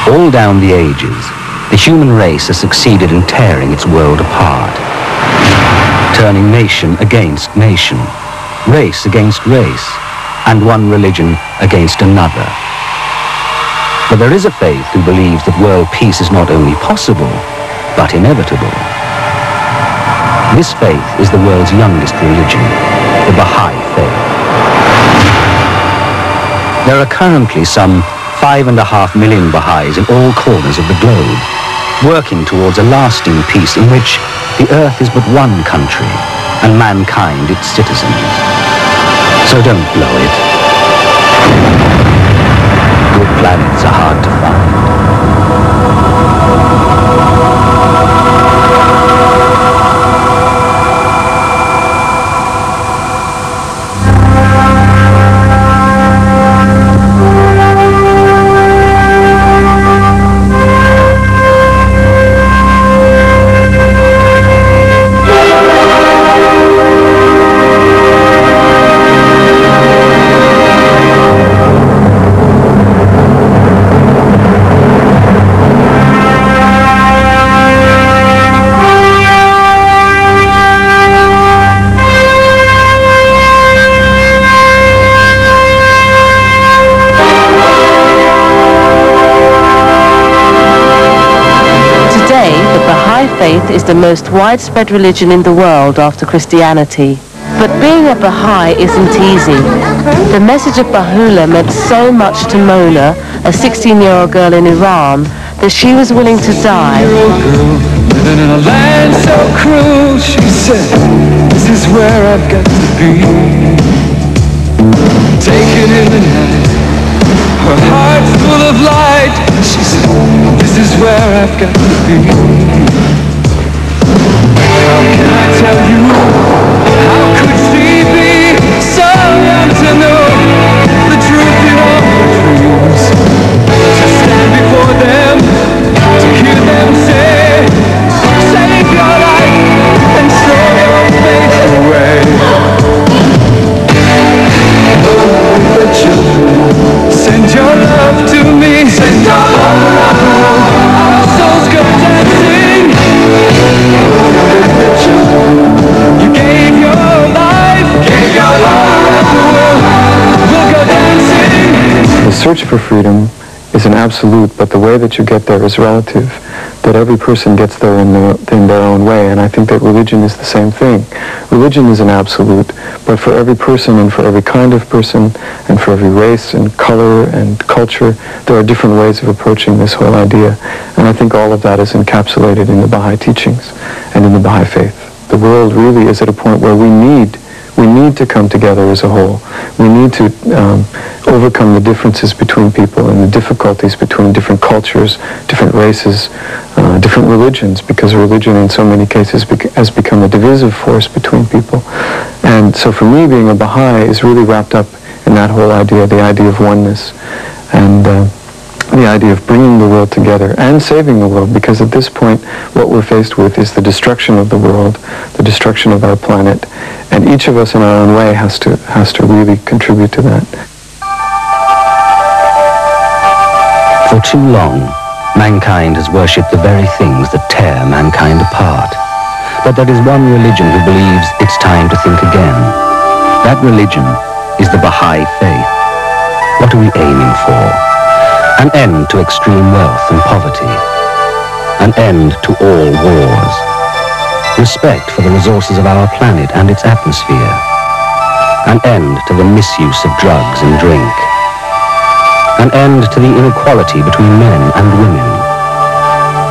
All down the ages, the human race has succeeded in tearing its world apart, turning nation against nation, race against race, and one religion against another. But there is a faith who believes that world peace is not only possible, but inevitable. This faith is the world's youngest religion, the Baha'i Faith. There are currently some 5.5 million Baha'is in all corners of the globe, working towards a lasting peace in which the earth is but one country and mankind its citizens. So don't blow it. Good planets are hard to find. Faith is the most widespread religion in the world after Christianity. But being a Baha'i isn't easy. The message of Baha'u'llah meant so much to Mona, a 16-year-old girl in Iran, that she was willing to die. Living in a land so cruel, she said, this is where I've got to be. Taken in the night, her heart's full of light. She said, this is where I've got to be. How can I tell you, how could she be so young to know the truth in all her dreams? To stand before them, to hear them say, save your life and throw your faith away. Oh, the children, send your love to me, send your love, our souls go dancing. You gave your life, we'll go dancing. The search for freedom is an absolute, but the way that you get there is relative. That every person gets there in their own way, and I think that religion is the same thing. Religion is an absolute, but for every person and for every kind of person and for every race and color and culture, there are different ways of approaching this whole idea. And I think all of that is encapsulated in the Baha'i teachings and in the Baha'i faith. The world really is at a point where we need to come together as a whole. We need to overcome the differences between people and the difficulties between different cultures, different races, different religions, because religion in so many cases has become a divisive force between people. And so for me, being a Baha'i is really wrapped up in that whole idea, the idea of oneness, and the idea of bringing the world together and saving the world, because at this point what we're faced with is the destruction of the world, the destruction of our planet, and each of us in our own way has to really contribute to that. For too long, mankind has worshipped the very things that tear mankind apart. But there is one religion who believes it's time to think again. That religion is the Baha'i Faith. What are we aiming for? An end to extreme wealth and poverty. An end to all wars. Respect for the resources of our planet and its atmosphere. An end to the misuse of drugs and drink. An end to the inequality between men and women.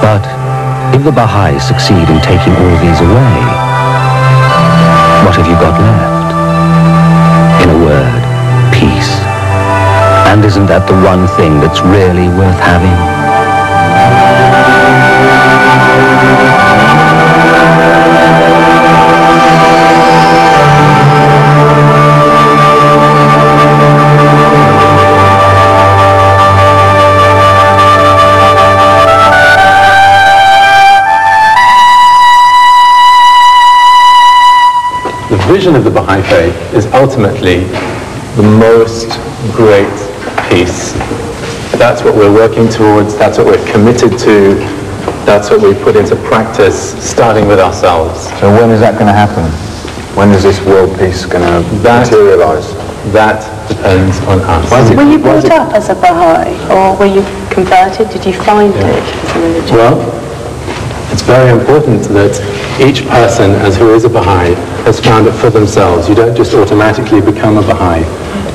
But if the Baha'is succeed in taking all these away, what have you got left? In a word, peace. And isn't that the one thing that's really worth having? The vision of the Baha'i Faith is ultimately the most great peace That's what we're working towards, that's what we're committed to, that's what we put into practice, starting with ourselves. So when is that going to happen? When is this world peace going to materialise? That depends on us. Were you brought up as a Baha'i, or were you converted? Did you find it as a religion? Well, it's very important that each person, as who is a Baha'i, has found it for themselves. You don't just automatically become a Baha'i.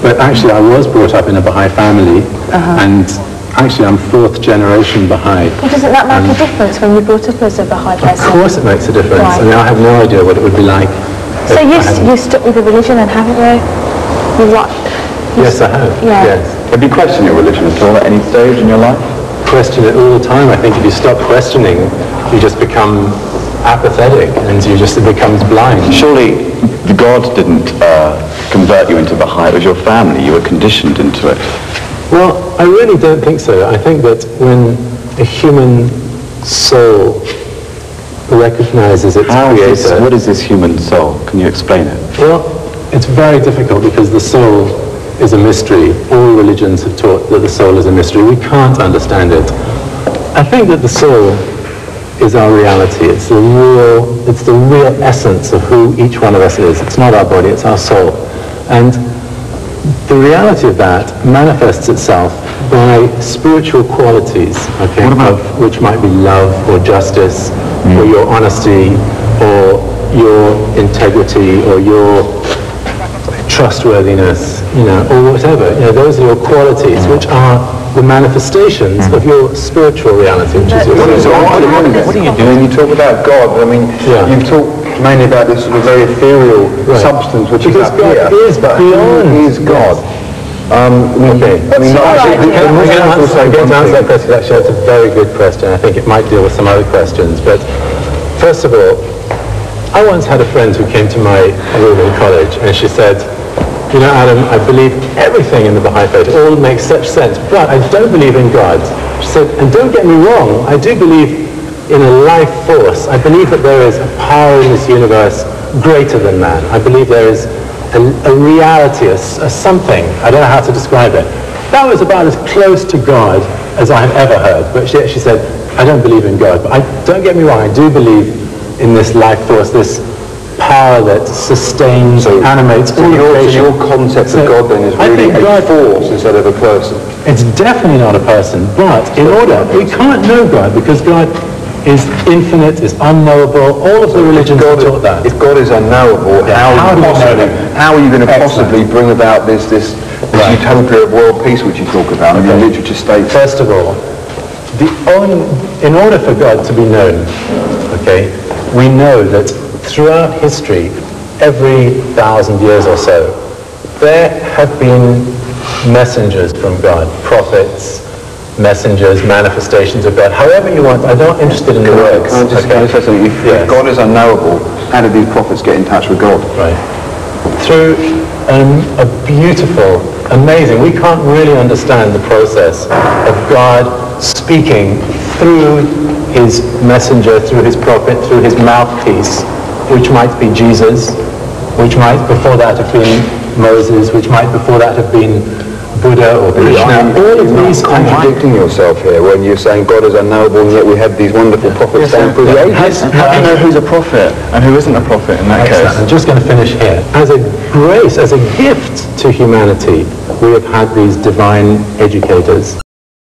But actually, I was brought up in a Baha'i family, and actually I'm fourth generation Baha'i. Well, doesn't that make a difference when you're brought up as a Baha'i person? Of course it makes a difference. Right. I mean, I have no idea what it would be like. So you stuck with the religion, and haven't you? Yes, I have. Yeah. Yes. Have you questioned your religion at all at any stage in your life? Question it all the time. I think if you stop questioning, you just become apathetic and it becomes blind. Surely God didn't convert you into Baha'i. It was your family. You were conditioned into it. Well, I really don't think so. I think that when a human soul recognizes its creator... What is this human soul? Can you explain it? Well, it's very difficult because the soul is a mystery. All religions have taught that the soul is a mystery. We can't understand it. I think that the soul is our reality. It's the real essence of who each one of us is. It's not our body, it's our soul. And the reality of that manifests itself by spiritual qualities, okay, which might be love or justice or your honesty or your integrity or your trustworthiness, or whatever. Those are your qualities, which are the manifestations of your spiritual reality, which is your soul. What are you doing? You talk about God, I mean, you talk mainly about this sort of very ethereal substance which is up here. But who is God? Okay. I'm going to answer that question. Actually, that's a very good question. I think it might deal with some other questions. But first of all, I once had a friend who came to my room in college, and she said, Adam, I believe everything in the Baha'i Faith. It all makes such sense, but I don't believe in God. She said, and don't get me wrong, I do believe in a life force. I believe that there is a power in this universe greater than man. I believe there is a reality, a something. I don't know how to describe it. That was about as close to God as I have ever heard. But she said, I don't believe in God. But don't get me wrong, I do believe in this life force, this power that sustains and animates all creation. Your concept of God then is really a force instead of a person. It's definitely not a person, but we can't know God because God is infinite, is unknowable. All of the religions have taught that. If God is unknowable, how are you going to possibly bring about this utopia of world peace which you talk about in your literature states? First of all, in order for God to be known, we know that throughout history, every 1,000 years or so, there have been messengers from God, prophets, messengers, manifestations of God, however you want. I'm not interested in the words. Can I just say something? If God is unknowable, how did these prophets get in touch with God? Right. Through a beautiful, amazing, we can't really understand the process of God speaking through his messenger, through his prophet, through his mouthpiece, which might be Jesus, which might before that have been Moses, which might before that have been Buddha or Krishna. All of these are contradicting yourself here when you're saying God is unknowable and yet we have these wonderful prophets down through the ages. How do you know who's a prophet and who isn't a prophet in that case? I'm just going to finish here. As a grace, as a gift to humanity, we have had these divine educators.